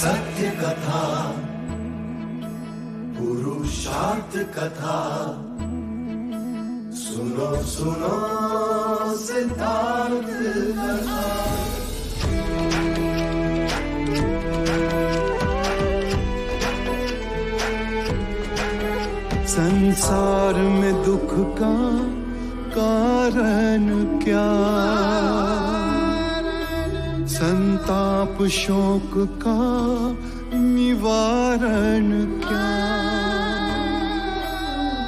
सत्य कथा, पुरुषार्थ कथा, सुनो सुनो सिद्धार्थ कथा। संसार में दुख का कारण क्या, संताप शोक का निवारण क्या।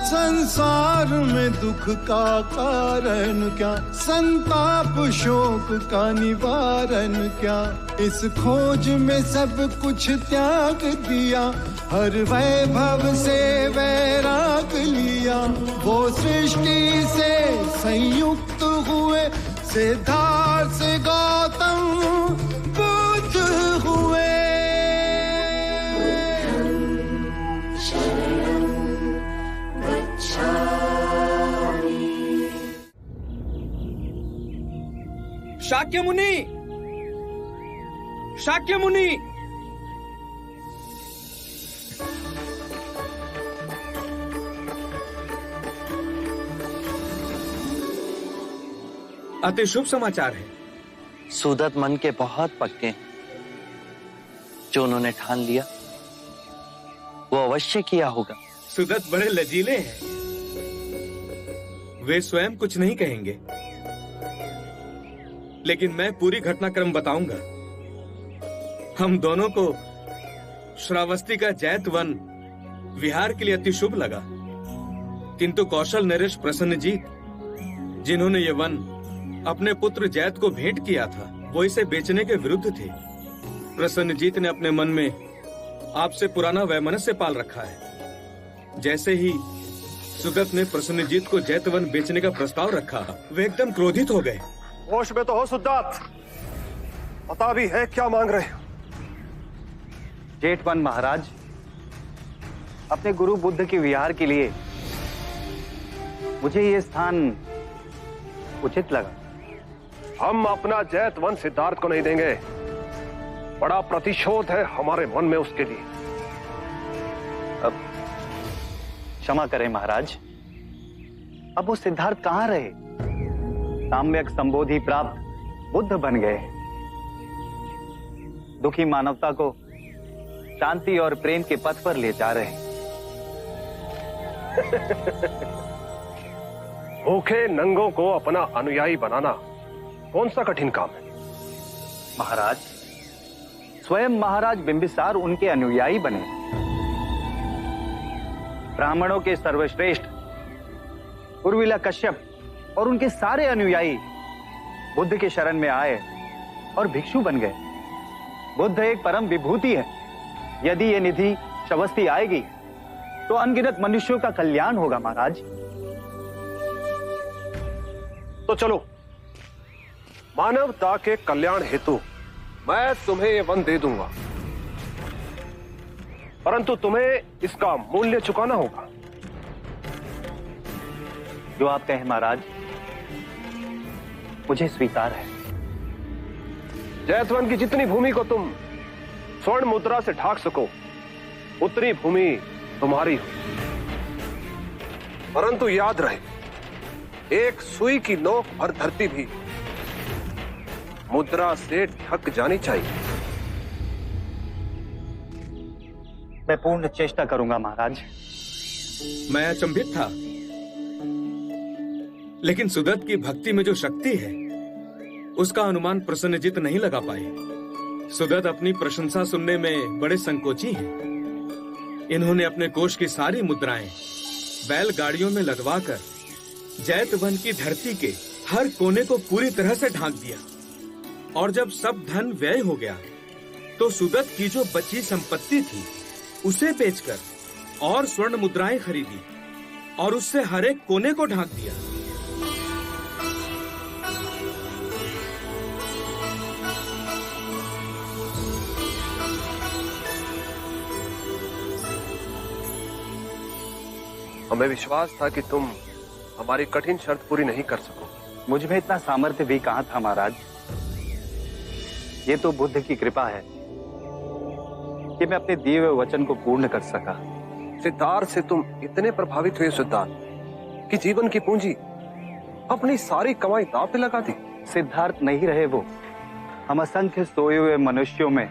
संसार में दुख का कारण क्या, संताप शोक का निवारण क्या। इस खोज में सब कुछ त्याग दिया, हर वैभव से वैराग लिया। वो सृष्टि से संयुक्त हुए, सिद्धार्थ से गौतम बुद्ध हुए। शाक्य मुनि, शाक्य मुनि, अति शुभ समाचार है। सुदत मन के बहुत पक्के हैं। जो उन्होंने ठान लिया वो अवश्य किया होगा। सुदत बड़े लजीले हैं, वे स्वयं कुछ नहीं कहेंगे, लेकिन मैं पूरी घटनाक्रम बताऊंगा। हम दोनों को श्रावस्ती का जैत वन विहार के लिए अति शुभ लगा, किंतु कौशल नरेश प्रसन्नजीत, जिन्होंने ये वन अपने पुत्र जैत को भेंट किया था, वो इसे बेचने के विरुद्ध थे। प्रसन्नजीत ने अपने मन में आपसे पुराना वैमनस्य पाल रखा है। जैसे ही सुदत ने प्रसन्नजीत को जैतवन बेचने का प्रस्ताव रखा, वे एकदम क्रोधित हो गए। होश में तो हो सुदत, पता भी है क्या मांग रहे हो? जेठवन महाराज, अपने गुरु बुद्ध के विहार के लिए मुझे ये स्थान उचित लगा। हम अपना जैत वन सिद्धार्थ को नहीं देंगे। बड़ा प्रतिशोध है हमारे मन में उसके लिए। अब क्षमा करें महाराज, अब वो सिद्धार्थ कहां रहे? साम्यक संबोधि प्राप्त बुद्ध बन गए। दुखी मानवता को शांति और प्रेम के पथ पर ले जा रहे हैं। भूखे नंगों को अपना अनुयायी बनाना कौन सा कठिन काम है? महाराज, स्वयं महाराज बिंबिसार उनके अनुयायी बने। ब्राह्मणों के सर्वश्रेष्ठ उर्विला कश्यप और उनके सारे अनुयायी बुद्ध के शरण में आए और भिक्षु बन गए। बुद्ध एक परम विभूति है। यदि ये निधि श्रावस्ती आएगी तो अनगिनत मनुष्यों का कल्याण होगा महाराज। तो चलो, मानवता के कल्याण हेतु मैं तुम्हें ये वन दे दूंगा, परंतु तुम्हें इसका मूल्य चुकाना होगा। जो आप कहें महाराज, मुझे स्वीकार है। जैतवन की जितनी भूमि को तुम स्वर्ण मुद्रा से ढाक सको, उतनी भूमि तुम्हारी हो। परंतु याद रहे, एक सुई की नोक भर धरती भी मुद्रा से ढक जानी चाहिए। मैं पूर्ण चेष्टा करूंगा महाराज। मैं अचंभित था, लेकिन सुदत की भक्ति में जो शक्ति है उसका अनुमान प्रसन्नजीत नहीं लगा पाए। सुदत अपनी प्रशंसा सुनने में बड़े संकोची हैं। इन्होंने अपने कोष की सारी मुद्राएं बैलगाड़ियों में लदवाकर जैतवन की धरती के हर कोने को पूरी तरह से ढांक दिया, और जब सब धन व्यय हो गया तो सुदत की जो बची संपत्ति थी उसे बेचकर और स्वर्ण मुद्राएं खरीदी और उससे हर एक कोने को ढांक दिया। हमें विश्वास था कि तुम हमारी कठिन शर्त पूरी नहीं कर सकोगे। मुझ में इतना सामर्थ्य भी कहां था महाराज। ये तो बुद्ध की कृपा है। कि मैं अपने दिए हुए वचन को पूर्ण कर सका। सिद्धार्थ से तुम इतने प्रभावित हुए सिद्धार्थ कि जीवन की पूंजी अपनी सारी कमाई दांव पे लगा दी। सिद्धार्थ नहीं रहे वो। हम असंख्य सोए हुए मनुष्यों में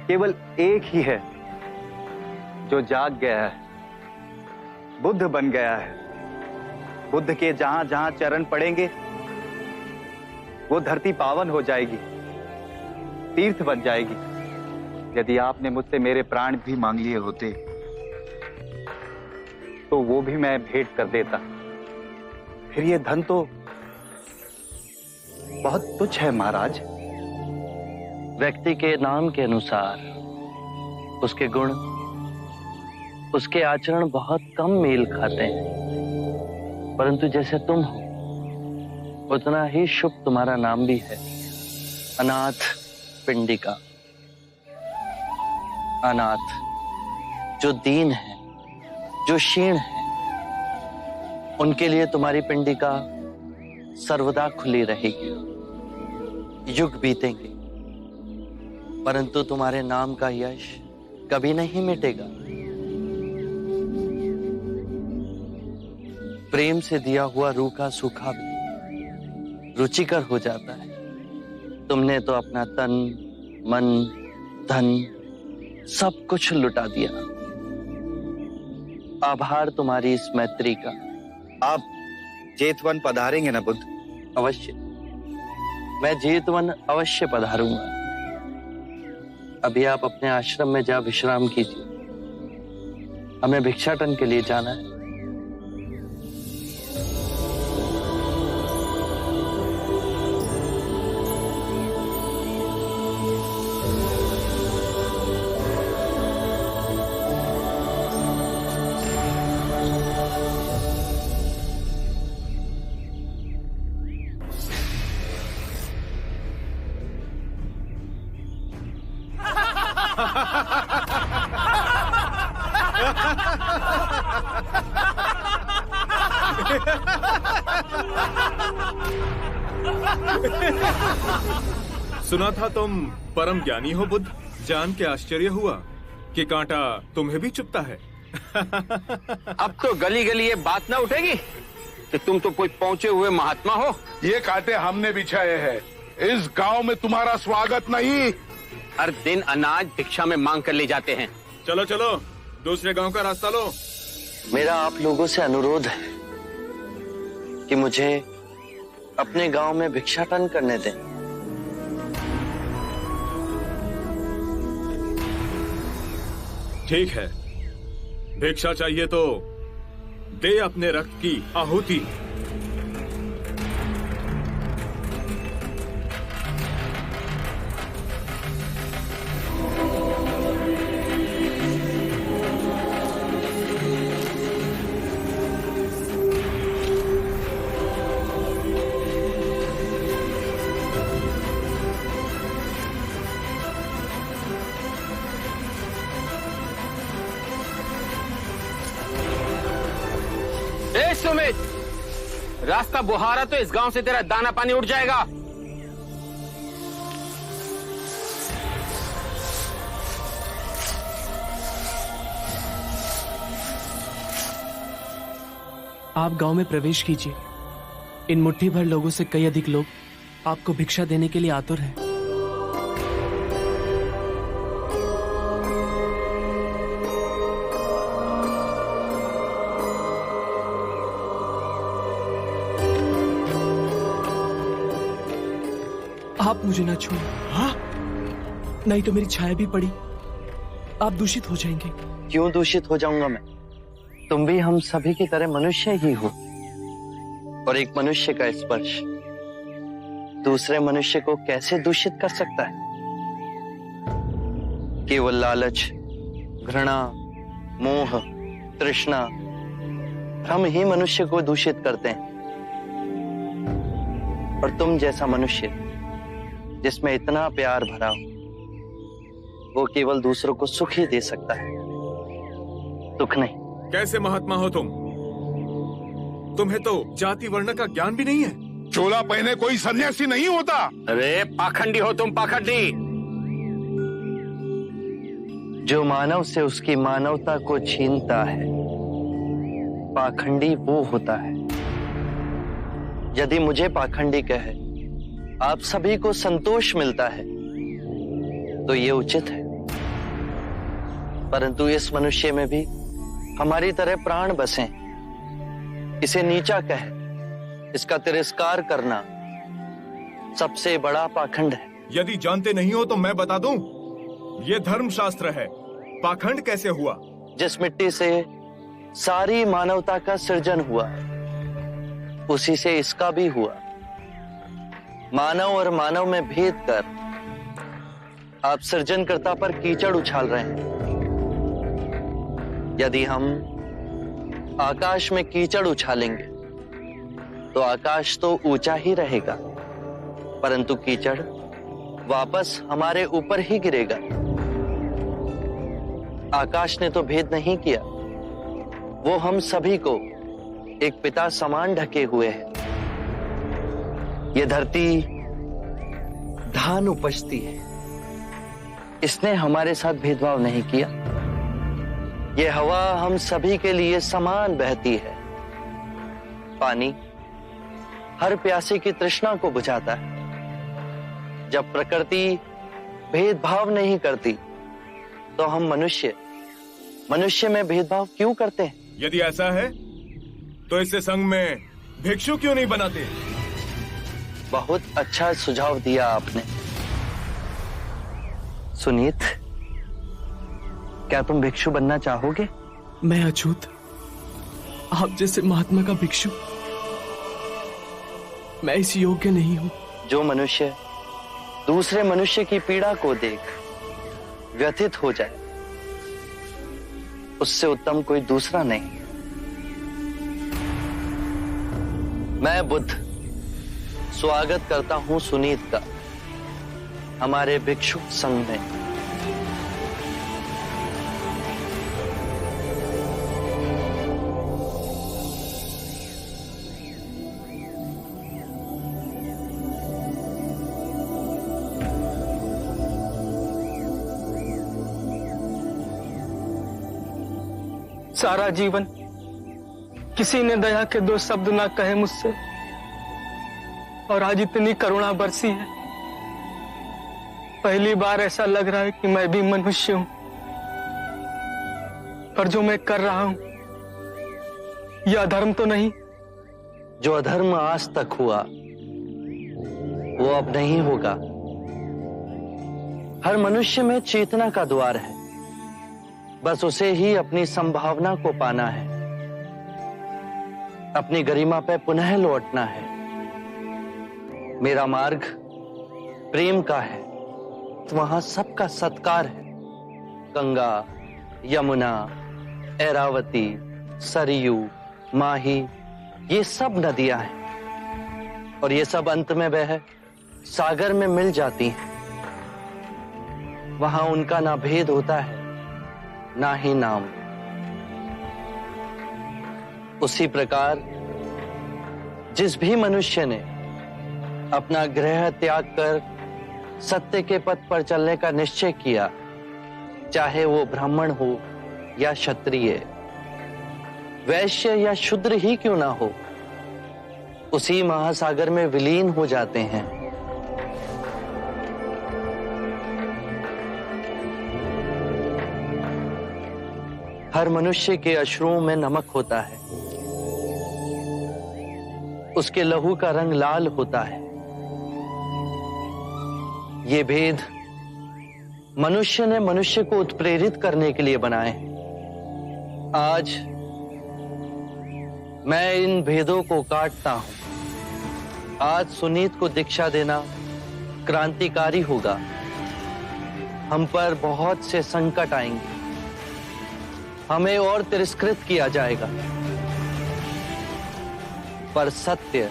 केवल एक ही है जो जाग गया है, बुद्ध बन गया है। बुद्ध के जहां जहां चरण पड़ेंगे वो धरती पावन हो जाएगी, तीर्थ बन जाएगी। यदि आपने मुझसे मेरे प्राण भी मांग लिए होते तो वो भी मैं भेंट कर देता। फिर ये धन तो बहुत तुच्छ है महाराज। व्यक्ति के नाम के अनुसार उसके गुण, उसके आचरण बहुत कम मेल खाते हैं, परंतु जैसे तुम हो उतना ही शुभ तुम्हारा नाम भी है, अनाथ पिंडिका। अनाथ, जो दीन है, जो क्षीण है, उनके लिए तुम्हारी पिंडिका सर्वदा खुली रहेगी। युग बीतेंगे परंतु तुम्हारे नाम का यश कभी नहीं मिटेगा। प्रेम से दिया हुआ रूखा सूखा भी रुचिकर हो जाता है। तुमने तो अपना तन, मन, धन सब कुछ लुटा दिया। आभार तुम्हारी इस मैत्री का। आप जेतवन पधारेंगे ना बुद्ध? अवश्य, मैं जेतवन अवश्य पधारूंगा। अभी आप अपने आश्रम में जा विश्राम कीजिए, हमें भिक्षाटन के लिए जाना है। सुना था तुम परम ज्ञानी हो बुद्ध। जान के आश्चर्य हुआ कि कांटा तुम्हें भी चुभता है। अब तो गली गली ये बात ना उठेगी कि तुम तो कोई पहुंचे हुए महात्मा हो। ये कांटे हमने बिछाए हैं। इस गांव में तुम्हारा स्वागत नहीं। हर दिन अनाज भिक्षा में मांग कर ले जाते हैं। चलो चलो, दूसरे गांव का रास्ता लो। मेरा आप लोगों से अनुरोध है कि मुझे अपने गांव में भिक्षाटन करने दें। ठीक है, भिक्षा चाहिए तो दे अपने रक्त की आहुति। सुमित, रास्ता बुहारा तो इस गांव से तेरा दाना पानी उठ जाएगा। आप गांव में प्रवेश कीजिए। इन मुट्ठी भर लोगों से कई अधिक लोग आपको भिक्षा देने के लिए आतुर हैं। आप मुझे ना छूएं। हाँ? नहीं तो मेरी छाया भी पड़ी, आप दूषित हो जाएंगे। क्यों दूषित हो जाऊंगा मैं? तुम भी हम सभी की तरह मनुष्य ही हो, और एक मनुष्य का स्पर्श दूसरे मनुष्य को कैसे दूषित कर सकता है? केवल लालच, घृणा, मोह, तृष्णा हम ही मनुष्य को दूषित करते हैं। और तुम जैसा मनुष्य जिसमें इतना प्यार भरा हो, वो केवल दूसरों को सुख ही दे सकता है, दुख नहीं। कैसे महात्मा हो तुम? तुम्हें तो जाति वर्ण का ज्ञान भी नहीं है। चोला पहने कोई सन्यासी नहीं होता। अरे पाखंडी हो तुम, पाखंडी। जो मानव से उसकी मानवता को छीनता है, पाखंडी वो होता है। यदि मुझे पाखंडी कहे आप सभी को संतोष मिलता है तो ये उचित है, परंतु इस मनुष्य में भी हमारी तरह प्राण बसे। इसे नीचा कहे, इसका तिरस्कार करना सबसे बड़ा पाखंड है। यदि जानते नहीं हो तो मैं बता दूं, ये धर्मशास्त्र है। पाखंड कैसे हुआ? जिस मिट्टी से सारी मानवता का सृजन हुआ उसी से इसका भी हुआ। मानव और मानव में भेद कर आप सृजनकर्ता पर कीचड़ उछाल रहे हैं। यदि हम आकाश में कीचड़ उछालेंगे तो आकाश तो ऊंचा ही रहेगा, परंतु कीचड़ वापस हमारे ऊपर ही गिरेगा। आकाश ने तो भेद नहीं किया, वो हम सभी को एक पिता समान ढके हुए है। ये धरती धान उपजती है, इसने हमारे साथ भेदभाव नहीं किया। ये हवा हम सभी के लिए समान बहती है। पानी हर प्यासे की तृष्णा को बुझाता है। जब प्रकृति भेदभाव नहीं करती तो हम मनुष्य में भेदभाव क्यों करते हैं? यदि ऐसा है तो इससे संघ में भिक्षु क्यों नहीं बनाते? बहुत अच्छा सुझाव दिया आपने। सुनीत, क्या तुम भिक्षु बनना चाहोगे? मैं अछूत, आप जैसे महात्मा का भिक्षु मैं इस योग्य नहीं हूं। जो मनुष्य दूसरे मनुष्य की पीड़ा को देख व्यथित हो जाए उससे उत्तम कोई दूसरा नहीं। मैं बुद्ध स्वागत करता हूं सुनीत का हमारे भिक्षु संघ में। सारा जीवन किसी ने दया के दो शब्द ना कहे मुझसे, और आज इतनी करुणा बरसी है। पहली बार ऐसा लग रहा है कि मैं भी मनुष्य हूं, पर जो मैं कर रहा हूं यह अधर्म तो नहीं? जो अधर्म आज तक हुआ वो अब नहीं होगा। हर मनुष्य में चेतना का द्वार है, बस उसे ही अपनी संभावना को पाना है, अपनी गरिमा पे पुनः लौटना है। मेरा मार्ग प्रेम का है, वहां सबका सत्कार है। गंगा, यमुना, ऐरावती, सरयू, माही, ये सब नदियां हैं और ये सब अंत में वह सागर में मिल जाती हैं। वहां उनका ना भेद होता है ना ही नाम। उसी प्रकार जिस भी मनुष्य ने अपना गृह त्याग कर सत्य के पथ पर चलने का निश्चय किया, चाहे वो ब्राह्मण हो या क्षत्रिय, वैश्य या शूद्र ही क्यों ना हो, उसी महासागर में विलीन हो जाते हैं। हर मनुष्य के अश्रुओं में नमक होता है, उसके लहू का रंग लाल होता है। ये भेद मनुष्य ने मनुष्य को उत्प्रेरित करने के लिए बनाए। आज मैं इन भेदों को काटता हूं। आज सुनीत को दीक्षा देना क्रांतिकारी होगा। हम पर बहुत से संकट आएंगे, हमें और तिरस्कृत किया जाएगा, पर सत्य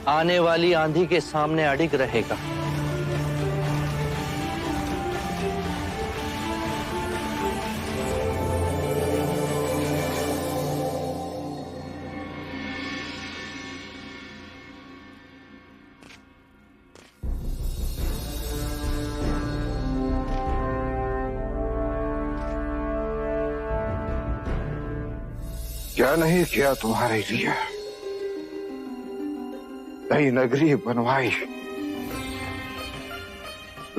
आने वाली आंधी के सामने अडिग रहेगा। क्या नहीं किया तुम्हारे लिए? नई नगरी बनवाई,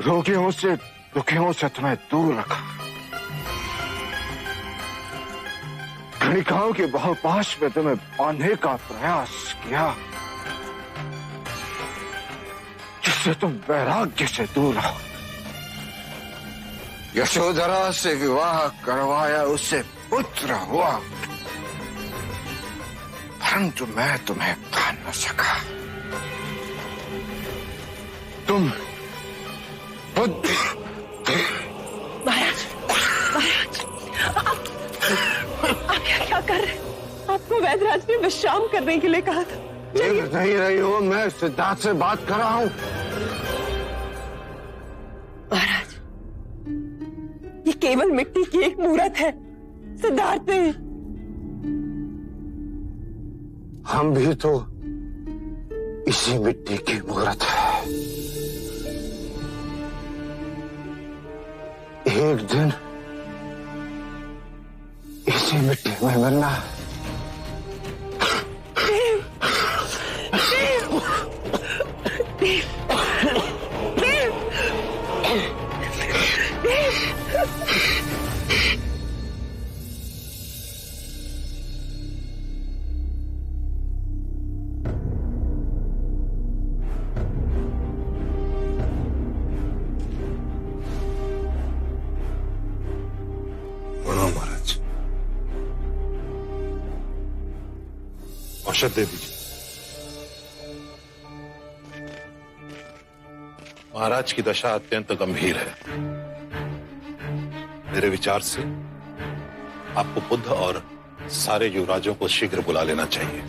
रोगियों से दुखियों से तुम्हें दूर रखा, गणिकाओं के बहुपाश में तुम्हें बांधने का प्रयास किया, जिससे तुम वैराग्य से दूर रहो। यशोधरा से विवाह करवाया, उससे पुत्र हुआ, परंतु मैं तुम्हें पान न सका। तुम महाराज, आप क्या कर रहे हैं? आपको वैद्यराज ने विश्राम करने के लिए कहा था। देख नहीं रही हो, मैं सिद्धार्थ से बात कर रहा हूं। महाराज, ये केवल मिट्टी की एक मूर्त है, सिद्धार्थ नहीं। हम भी तो इसी मिट्टी की मूर्त है। एक दिन इसी मिट्टी में मरना। देव, देव, देव, देव, देव। औषध दे दीजिए। महाराज की दशा अत्यंत गंभीर है। मेरे विचार से आपको बुद्ध और सारे युवराजों को शीघ्र बुला लेना चाहिए।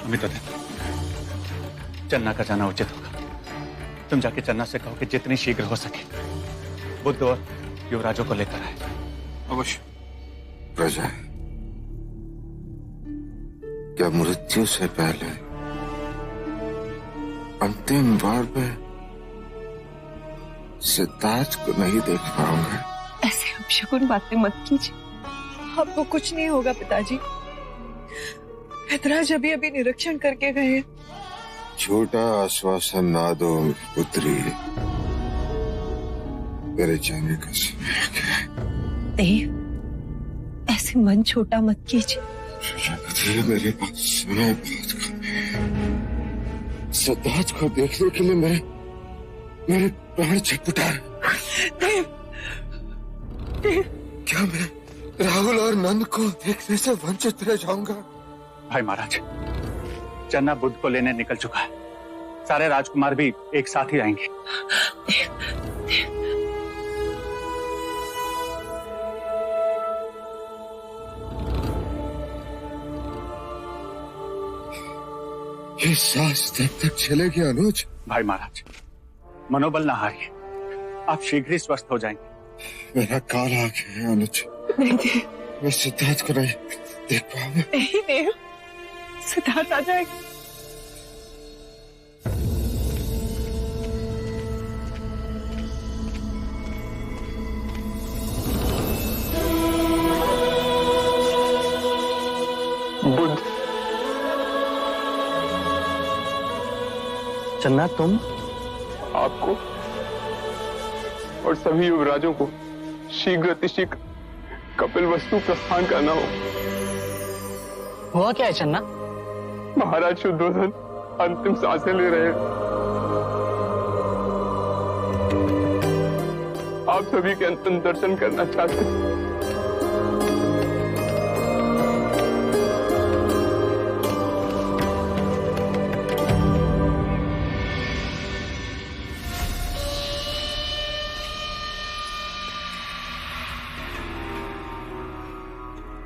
अमिताभ, चन्ना का जाना उचित होगा। तुम जाके चन्ना से कहो कि जितनी शीघ्र हो सके बुद्ध और युवराजों को लेकर आए। अवश्य। प्रजा, क्या मृत्यु से पहले अंतिम बार में सिद्धार्थ को नहीं देख पाऊंगा? ऐसे अपशकुन बातें मत कीजिए, आपको कुछ नहीं होगा पिताजी। वैद्यराज अभी अभी निरीक्षण करके गए। छोटा आश्वासन ना दो पुत्री, मेरे जाने का समय आ गया। देव, ऐसे मन छोटा मत कीजिए। मेरे पास समय बहुत कम है। सिद्धार्थ को देखने के लिए मेरे प्राण छटपटा रहे। देव, देव, क्या मैं राहुल और नंद को देखने से वंचित रह जाऊंगा? भाई महाराज, चन्ना बुद्ध को लेने निकल चुका है। सारे राजकुमार भी एक साथ ही आएंगे। ये सांस तब तक चलेगी अनुज? भाई महाराज, मनोबल ना हारिए, आप शीघ्र ही स्वस्थ हो जाएंगे। मेरा काल आ गया है अनुज। नहीं, मैं सिद्धार्थ को नहीं देख पाऊंगा। नहीं देव, सिद्धार्थ आ जाएगा। बुद्ध, चन्ना, तुम? आपको और सभी युवराजों को शीघ्र अतिशीघ्र कपिल वस्तु प्रस्थान करना हो। हुआ क्या है चन्ना? महाराज शुद्धोधन अंतिम सांसें ले रहे हैं। आप सभी के अंतिम दर्शन करना चाहते हैं।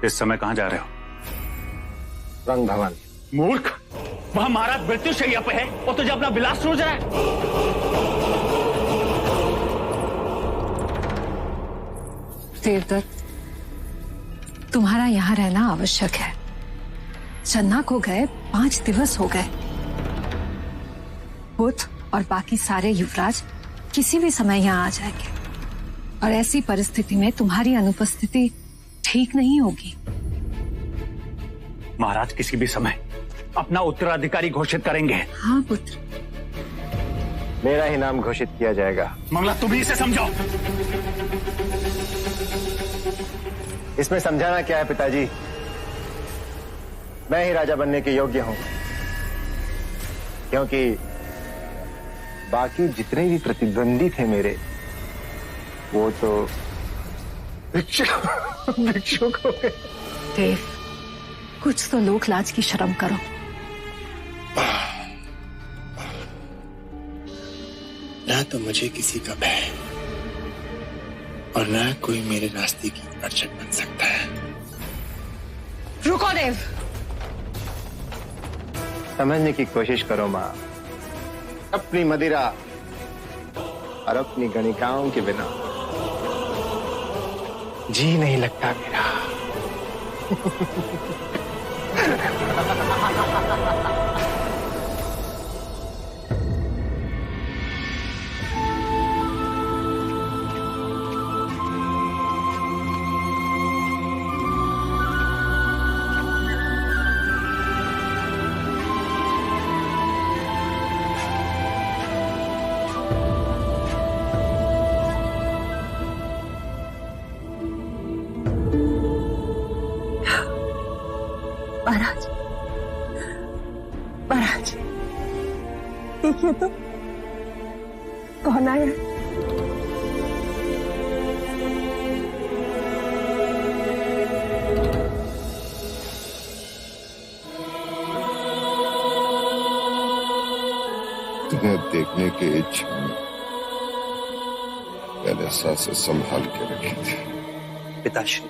इस समय कहां जा रहे हो? रंग भवन। मूर्ख, वहां महाराज मृत्यु शैया पे है और तुझे अपना विलास सोच रहा है। देवदत्त, तुम्हारा यहां रहना आवश्यक है। चन्ना को गए 5 दिवस हो गए। बुद्ध और बाकी सारे युवराज किसी भी समय यहां आ जाएंगे और ऐसी परिस्थिति में तुम्हारी अनुपस्थिति ठीक नहीं होगी। महाराज किसी भी समय अपना उत्तराधिकारी घोषित करेंगे। हाँ पुत्र। मेरा ही नाम घोषित किया जाएगा। मंगला तुम ही इसे समझो। इसमें समझाना क्या है पिताजी? मैं ही राजा बनने के योग्य हूं, क्योंकि बाकी जितने भी प्रतिद्वंदी थे मेरे, वो तो भिक्षुक हो गए। देव, कुछ तो लोक लाज की शर्म करो। ना तो मुझे किसी का भय और ना कोई मेरे रास्ते की अड़चन बन सकता है। रुको देव। समझने की कोशिश करो मां। अपनी मदिरा और अपनी गणिकाओं के बिना जी नहीं लगता मेरा। महाराज, महाराज, देखिए तो कौन आया है? तुम्हें देखने की इच्छा में मैंने सांसें संभाल के रखी थी। पिताश्री,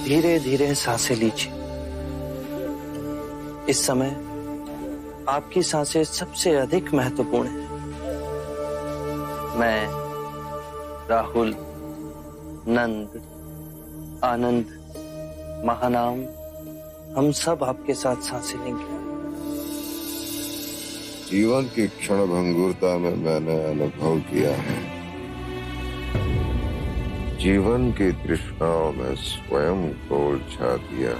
धीरे धीरे सांसें लीजिए। इस समय आपकी सांसें सबसे अधिक महत्वपूर्ण हैं। मैं, राहुल, नंद, आनंद, महानाम, हम सब आपके साथ सांसें लेंगे। जीवन की क्षण भंगुरता में मैंने अनुभव किया है, जीवन की तृष्णाओं में स्वयं को उलझा दिया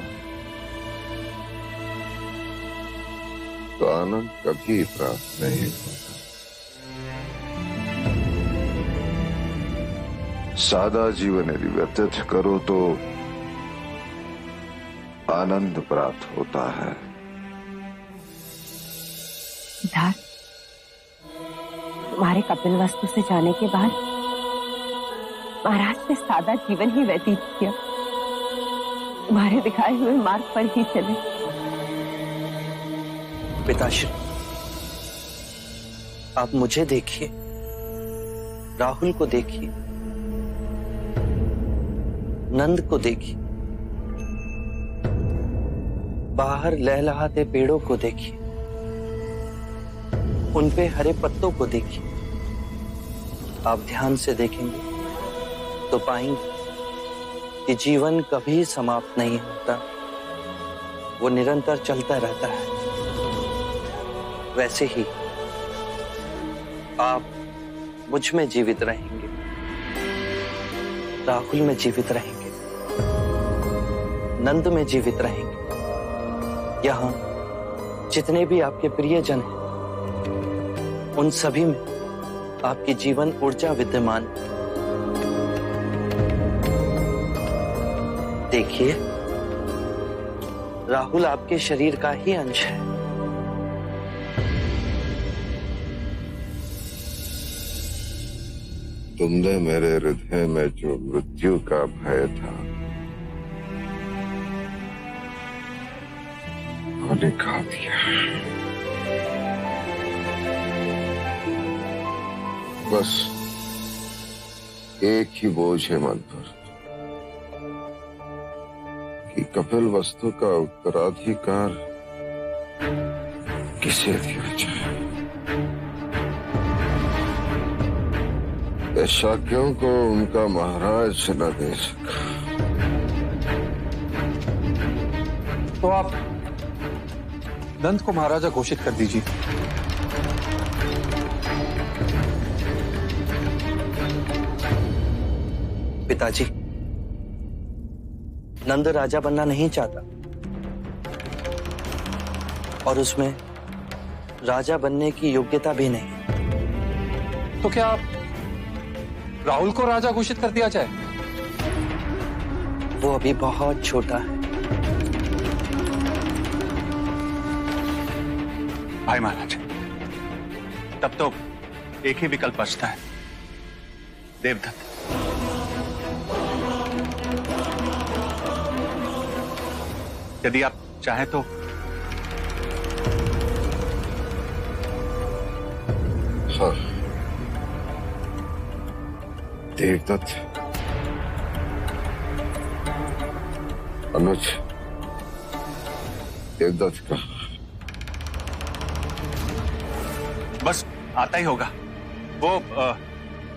तो आनंद कभी प्राप्त नहीं होता। सादा जीवन यदि व्यतीत करो तो आनंद प्राप्त होता है। सिद्धार्थ, तुम्हारे कपिलवस्तु से जाने के बाद महाराज ने सादा जीवन ही व्यतीत किया, तुम्हारे दिखाए हुए मार्ग पर ही चले। पिताश्री, आप मुझे देखिए, राहुल को देखिए, नंद को देखिए, बाहर लहलहाते पेड़ों को देखिए, उन पे हरे पत्तों को देखिए। आप ध्यान से देखेंगे तो पाएंगे कि जीवन कभी समाप्त नहीं होता, वो निरंतर चलता रहता है। वैसे ही आप मुझ में जीवित रहेंगे, राहुल में जीवित रहेंगे, नंद में जीवित रहेंगे। यहाँ जितने भी आपके प्रियजन हैं, उन सभी में आपकी जीवन ऊर्जा विद्यमान है। देखिए, राहुल आपके शरीर का ही अंश है। तुमने मेरे हृदय में जो मृत्यु का भय था वो निकाल दिया। बस एक ही बोझ है मन पर कि कपिलवस्तु का उत्तराधिकार किसे दिया जाए। शाक्यों को उनका महाराज न दे सका तो आप नंद को महाराजा घोषित कर दीजिए। पिताजी, नंद राजा बनना नहीं चाहता और उसमें राजा बनने की योग्यता भी नहीं। तो क्या आप राहुल को राजा घोषित कर दिया जाए? वो अभी बहुत छोटा है। भाई महाराज, तब तो एक ही विकल्प बचता है, देवदत्त। यदि आप चाहें तो हाँ, देवदत्त अनुज देवदत्त का बस आता ही होगा। वो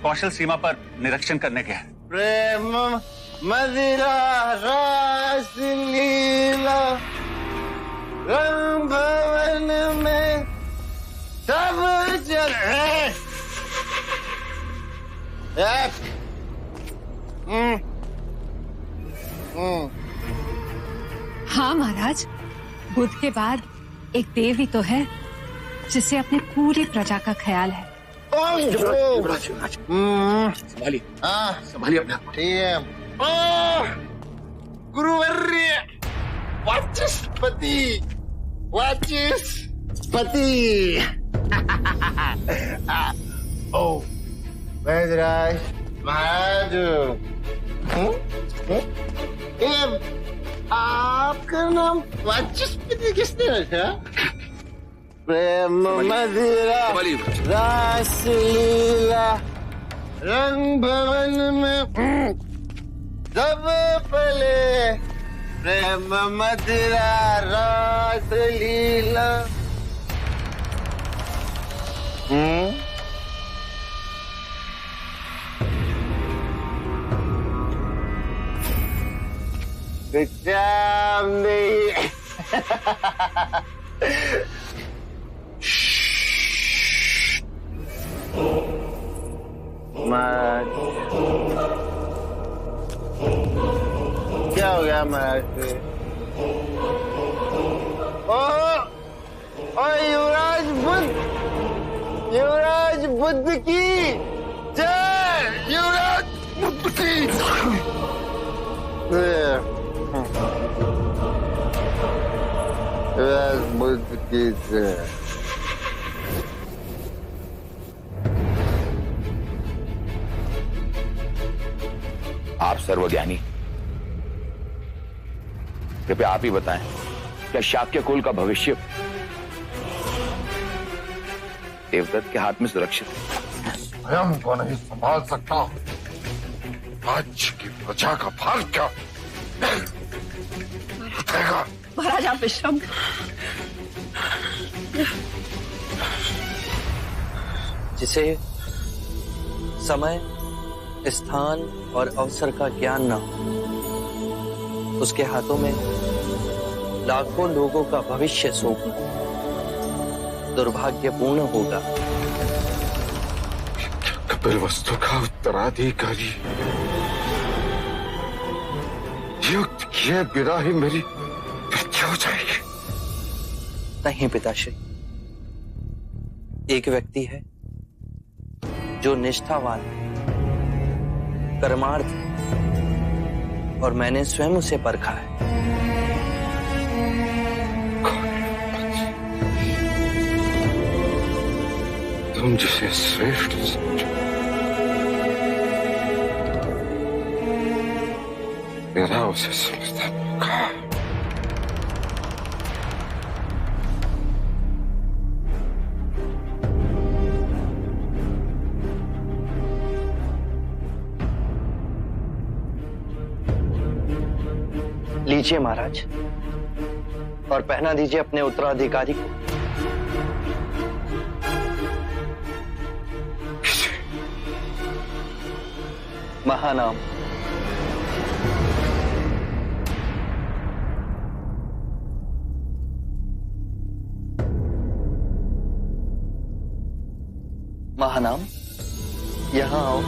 कौशल सीमा पर निरीक्षण करने गया है। प्रेम मदिरा रास लीला रंग भवन में सब चले। हाँ महाराज, बुद्ध के बाद एक देव ही तो है जिसे अपने पूरी प्रजा का ख्याल है। संभालिए, संभालिए अपने आप। ठीक है। गुरुवर्य, वाचस्पति, वाचस्पति। ओ वैदराज महाराज, आपका नाम वाचस्पति किसने रखा? प्रेम मदिरा रास लीला रंग भवन में सब पले। प्रेम मदिरा रास लीला। विचार नहीं। महाराज क्या हो गया महाराज? ओ युवराज बुद्ध, युवराज बुद्ध की जय, युवराज बुद्ध की। युवराज बुद्ध की जय। आप सर्वज्ञानी, कृपया आप ही बताएं, क्या शाक्य कुल का भविष्य देवदत्त के हाथ में सुरक्षित है? स्वयं को नहीं संभाल सकता, राज्य की प्रजा का भार क्या उठेगा? महाराज आप विश्राम। जिसे समय, स्थान और अवसर का ज्ञान न हो, उसके हाथों में लाखों लोगों का भविष्य सौंपना दुर्भाग्यपूर्ण होगा। कपिलवस्तु का उत्तराधिकारी युक्त किए बिना ही मेरी मृत्यु हो जाएगी। नहीं पिताश्री, एक व्यक्ति है जो निष्ठावान, कर्मार्थ, और मैंने स्वयं उसे परखा है। तुम जिसे श्रेष्ठ समझो, मेरा उसे समझता होगा। लीजिए महाराज, और पहना दीजिए अपने उत्तराधिकारी को। महानाम। महानाम, यहां आओ।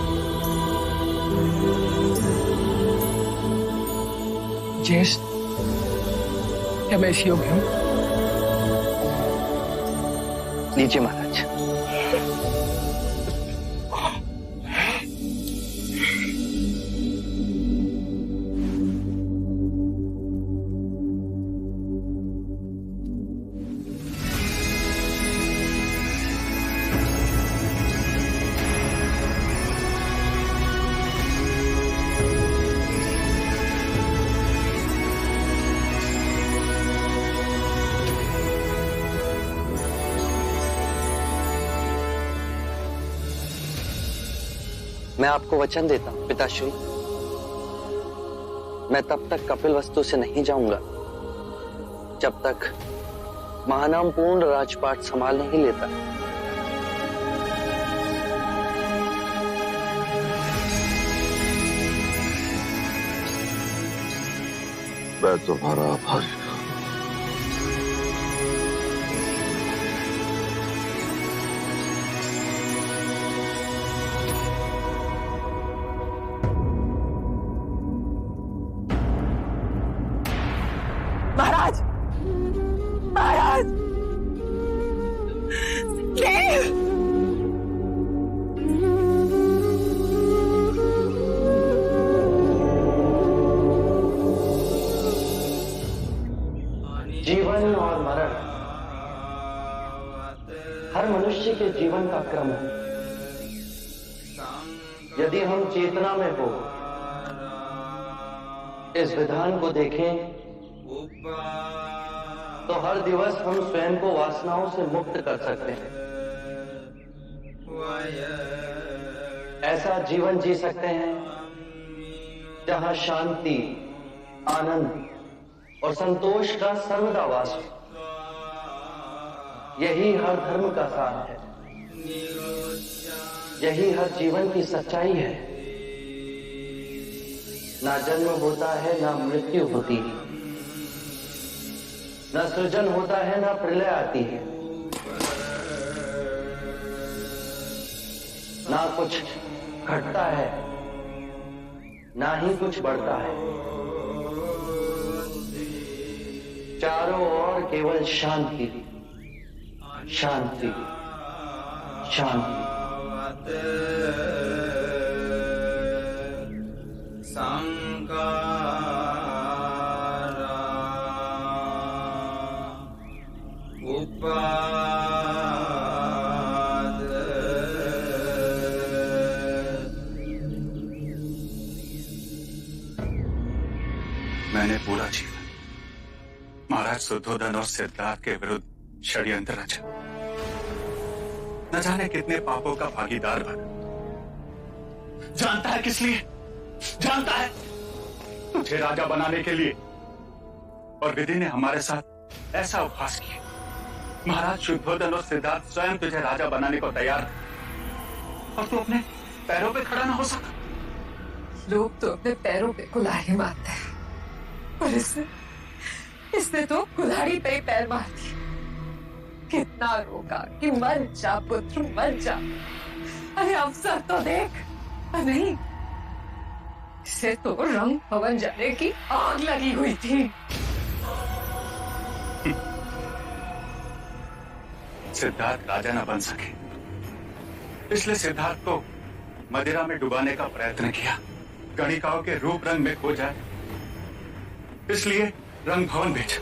जयेश, क्या मैं इस योग्य हूँ? लीजिए महाराज। मैं आपको वचन देता हूं पिताश्री, मैं तब तक कपिलवस्तु से नहीं जाऊंगा जब तक महानाम पूर्ण राजपाट संभाल नहीं लेता। मैं तुम्हारा आभारी हूं। महाराज, महाराज, देव! जीवन और मरण हर मनुष्य के जीवन का क्रम है। यदि हम चेतना में हो इस विधान को देखें तो हर दिवस हम स्वयं को वासनाओं से मुक्त कर सकते हैं। ऐसा जीवन जी सकते हैं जहां शांति, आनंद और संतोष का सर्वदा वास हो। यही हर धर्म का सार है, यही हर जीवन की सच्चाई है। ना जन्म होता है, ना मृत्यु होती है, ना सृजन होता है, ना प्रलय आती है, ना कुछ घटता है, ना ही कुछ बढ़ता है। चारों ओर केवल शांति, शांति, शांति। मैंने पूरा जीवन महाराज शुद्धोधन और सिद्धार्थ के विरुद्ध षड्यंत्र रचा, न जाने कितने पापों का भागीदार बना। जानता है किस लिए? जानता है तुझे राजा बनाने के लिए। और विधि ने हमारे साथ ऐसा उपहास किया। महाराज शुद्धोधन और सिद्धार्थ स्वयं तुझे राजा बनाने को तैयार थे और तू अपने पैरों पे खड़ा ना हो सका। लोग तो अपने पैरों पे कुल्हाड़ी मारते हैं, पर इसने तो कुल्हाड़ी पे ही पैर मार दिया। कितना रोका कि मर जा पुत्र, मर जा। अरे अवसर तो देख। नहीं, इसे तो रंग भवन जाने की आग लगी हुई थी। सिद्धार्थ राजा न बन सके, इसलिए सिद्धार्थ को मदिरा में डुबाने का प्रयत्न किया। गणिकाओं के रूप रंग में खो जाए, इसलिए रंग भवन भेजा।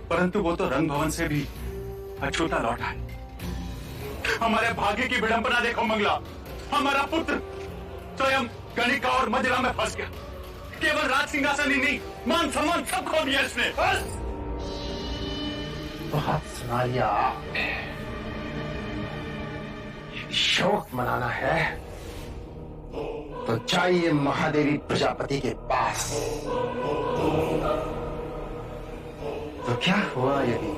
परंतु वो तो रंग भवन से भी अछूता लौटा है। हमारे भाग्य की विडंबना देखो मंगला, हमारा पुत्र स्वयं गणिका और मदिरा में फंस गया। केवल राज सिंहासन ही नहीं, मान सम्मान सब खो दिया इसने। बस बहुत सुना लिया आपने। शोक मनाना है तो जाइए महादेवी प्रजापति के पास। तो क्या हुआ यदि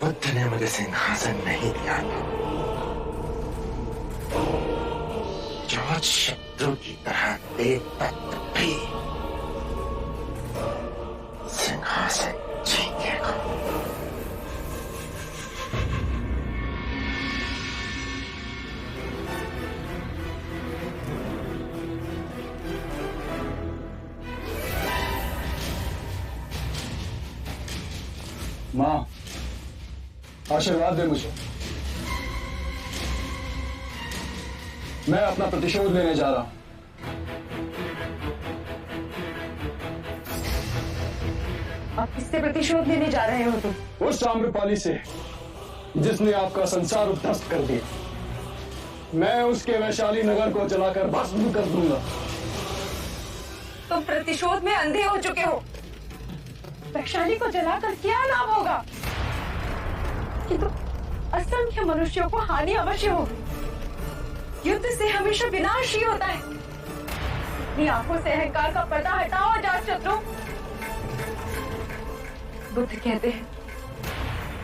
बुद्ध ने मुझे सिंहासन नहीं दिया? जो शत्रु की तरह देखता भी सिंहासन जीतेगा। माँ, आशीर्वाद दे मुझे। मैं अपना प्रतिशोध लेने जा रहा हूं। आप किससे प्रतिशोध लेने जा रहे हो तुम? उस आम्रपाली से जिसने आपका संसार उद्ध्वस्त कर दिया। मैं उसके वैशाली नगर को जलाकर भस्म कर दूंगा। तुम प्रतिशोध में अंधे हो चुके हो। वैशाली को जलाकर क्या लाभ होगा? किंतु असंख्य मनुष्यों को हानि अवश्य होगी। युद्ध से हमेशा विनाश ही होता है। अपनी आंखों से अहंकार का पर्दा हटाओ अजातशत्रु। बुद्ध कहते हैं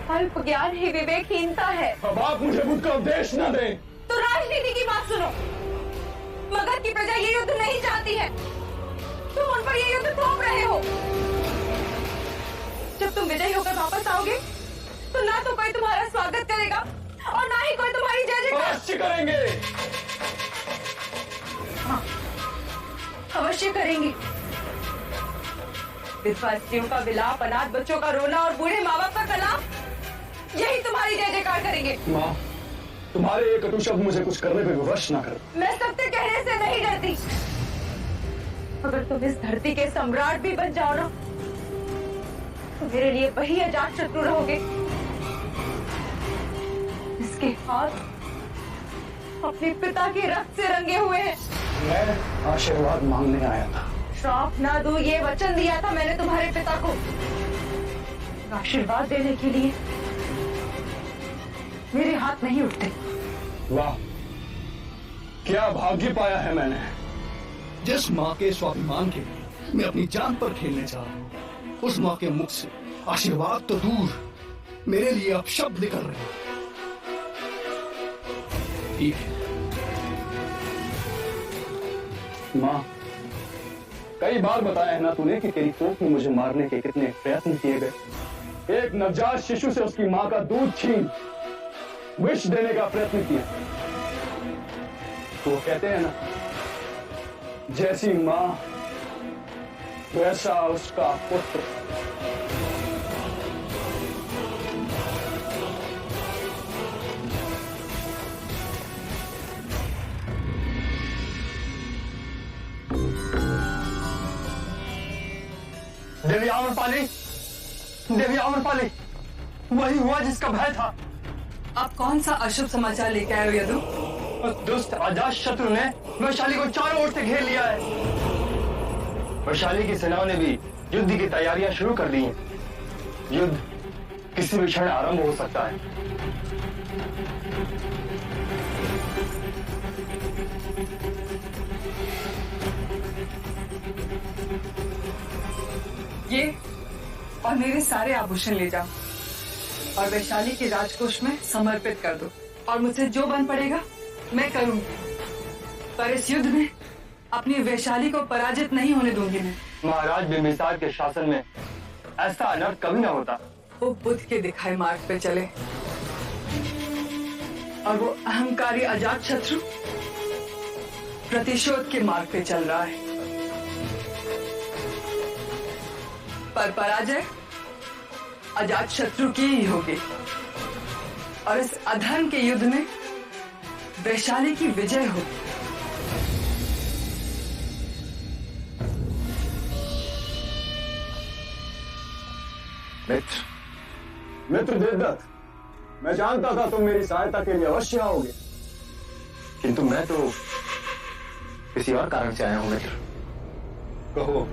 अल्प ज्ञान ही विवेकहीनता है। अब आप मुझे बुद्ध का उपदेश न दें। तो राजनीति की बात सुनो। मगध की प्रजा ये युद्ध नहीं चाहती है। तुम उन पर ये युद्ध थोप रहे हो। जब तुम विजयी होकर वापस आओगे तो ना तो कोई तुम्हारा स्वागत करेगा और ना ही कोई तुम्हारी जय जयकार अवश्य करेंगे। हाँ, अवश्य करेंगे। विधवा स्त्रियों का विलाप, अनाथ बच्चों का रोना और बूढ़े माँ बाप का कलाप, यही तुम्हारी जय जयकार करेंगे। माँ, तुम्हारे ये कटु शब्द मुझे कुछ करने पे विवश ना करो। मैं सत्य कहने से नहीं डरती। अगर तुम इस धरती के सम्राट भी बन जाओ ना, तो मेरे लिए वही अजात शत्रु रहोगे। इसके हाथ अपने पिता के रक्त से रंगे हुए हैं। मैं आशीर्वाद मांगने आया था। श्राप ना दूं ये वचन दिया था मैंने तुम्हारे पिता को। आशीर्वाद देने के लिए मेरे हाथ नहीं उठते। वाह, क्या भाग्य पाया है मैंने। जिस माँ के स्वाभिमान के लिए मैं अपनी जान पर खेलने जा रहा हूँ, उस माँ के मुख से आशीर्वाद तो दूर, मेरे लिए अब शब्द निकल रहे हैं। ठीक है माँ, कई बार बताया है ना तूने कि तेरी कोख में मुझे मारने के कितने प्रयत्न किए गए। एक नवजात शिशु से उसकी माँ का दूध छीन विष देने का प्रयत्न किया। तो वो कहते हैं ना, जैसी माँ वैसा उसका पुत्र। देवी आम्रपाली, देवी आम्रपाली, वही हुआ जिसका भय था। आप कौन सा अशुभ समाचार लेके आए हो यदु? दुष्ट अजातशत्रु ने वैशाली को चारों ओर से घेर लिया है। वैशाली की सेनाओं ने भी युद्ध की तैयारियां शुरू कर दी हैं। युद्ध किसी भी क्षण आरंभ हो सकता है। ये और मेरे सारे आभूषण ले जाओ और वैशाली के राजकोष में समर्पित कर दो। और मुझसे जो बन पड़ेगा मैं करूंगी, पर इस युद्ध में अपनी वैशाली को पराजित नहीं होने दूंगी मैं। महाराज बिंबिसार के शासन में ऐसा अनर्थ कभी ना होता। वो बुद्ध के दिखाए मार्ग पे चले और वो अहंकारी अजातशत्रु प्रतिशोध के मार्ग पे चल रहा है। पर पराजय अजातशत्रु की ही होगी और इस अधर्म के युद्ध में वैशाली की विजय होगी। मित्र देवदत्त, मैं जानता था तुम मेरी सहायता के लिए अवश्य आओगे, किंतु मैं तो किसी और कारण से आया हूं मित्र। कहो।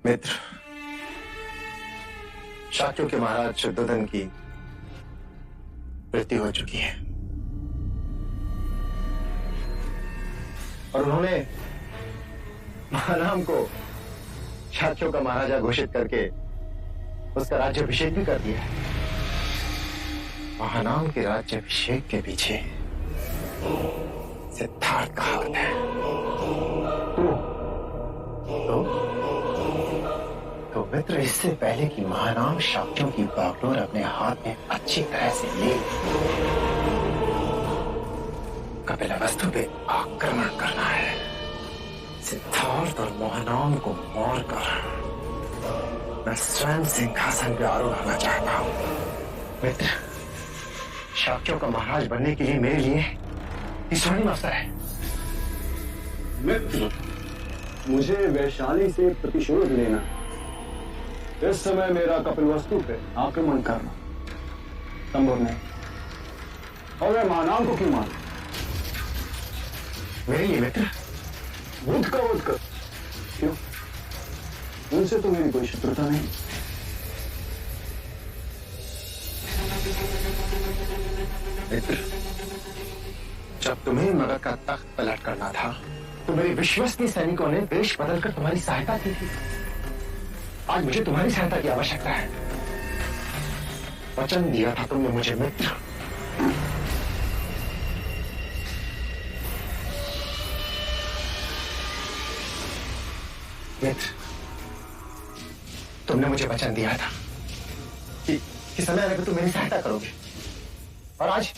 मित्र, शाक्यों के महाराज शुद्धोधन की मृत्यु हो चुकी है और उन्होंने महानाम को शाक्यों का महाराजा घोषित करके उसका राज्याभिषेक भी कर दिया है। महानाम के राज्याभिषेक के पीछे सिद्धार्थ का हाथ है। तो मित्र, इससे पहले कि महानाम शक्तियों की बागडोर अपने हाथ में अच्छी तरह से ले, कपिलवस्तु पे आक्रमण करना है। सिद्धार्थ और महानाम को मारकर मैं स्वयं सिंहासन पे आरूढ़ होना चाहता हूं। मित्र, शाक्यों का महाराज बनने के लिए मेरे लिए ये स्वर्णिम अवसर है। मित्र, मुझे वैशाली से प्रतिशोध लेना। इस समय मेरा कपिलवस्तु पे आक्रमण करना संभव नहीं। और मैं महानाम को क्यों मारूं? मेरे लिए मित्र, बुद्ध का वध कर। क्यों? उनसे तो मेरी कोई शत्रुता नहीं। मित्र, जब तुम्हें मगध का तख्त पलट करना था तो मेरे विश्वसनीय सैनिकों ने वेश बदलकर तुम्हारी सहायता की थी। आज मुझे तुम्हारी सहायता की आवश्यकता है। वचन दिया था तुमने मुझे मित्र। मित्र, तुमने मुझे वचन दिया था कि समय आने पर तुम मेरी सहायता करोगे, और आज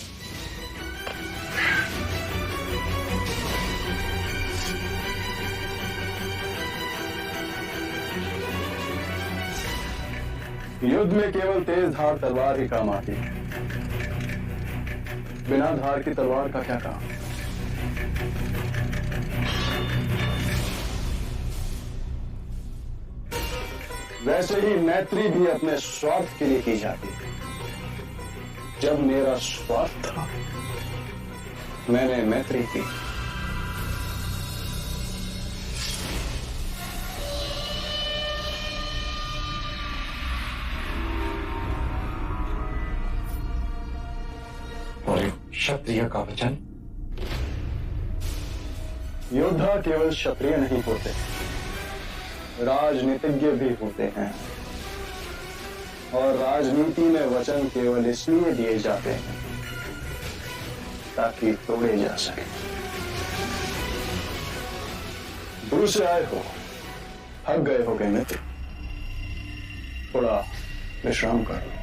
युद्ध में केवल तेज धार तलवार ही काम आती है। बिना धार की तलवार का क्या काम? वैसे ही मैत्री भी अपने स्वार्थ के लिए की जाती है। जब मेरा स्वार्थ था, मैंने मैत्री की। क्षत्रिय का वचन। योद्धा केवल क्षत्रिय नहीं होते, राजनीतिज्ञ भी होते हैं। और राजनीति में वचन केवल इसलिए दिए जाते हैं ताकि तोड़े जा सके। दूर से आए हो, थक गए हो गए मित्र, थोड़ा विश्राम कर लो।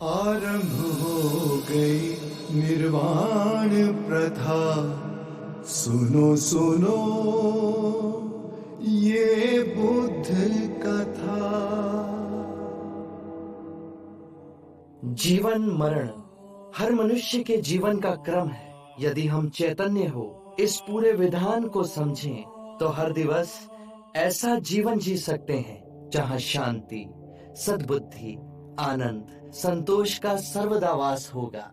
आरंभ हो गई निर्वाण प्रथा, सुनो सुनो ये बुद्ध कथा। जीवन मरण हर मनुष्य के जीवन का क्रम है। यदि हम चैतन्य हो इस पूरे विधान को समझें तो हर दिवस ऐसा जीवन जी सकते हैं जहाँ शांति, सद्बुद्धि, आनंद, संतोष का सर्वदा वास होगा।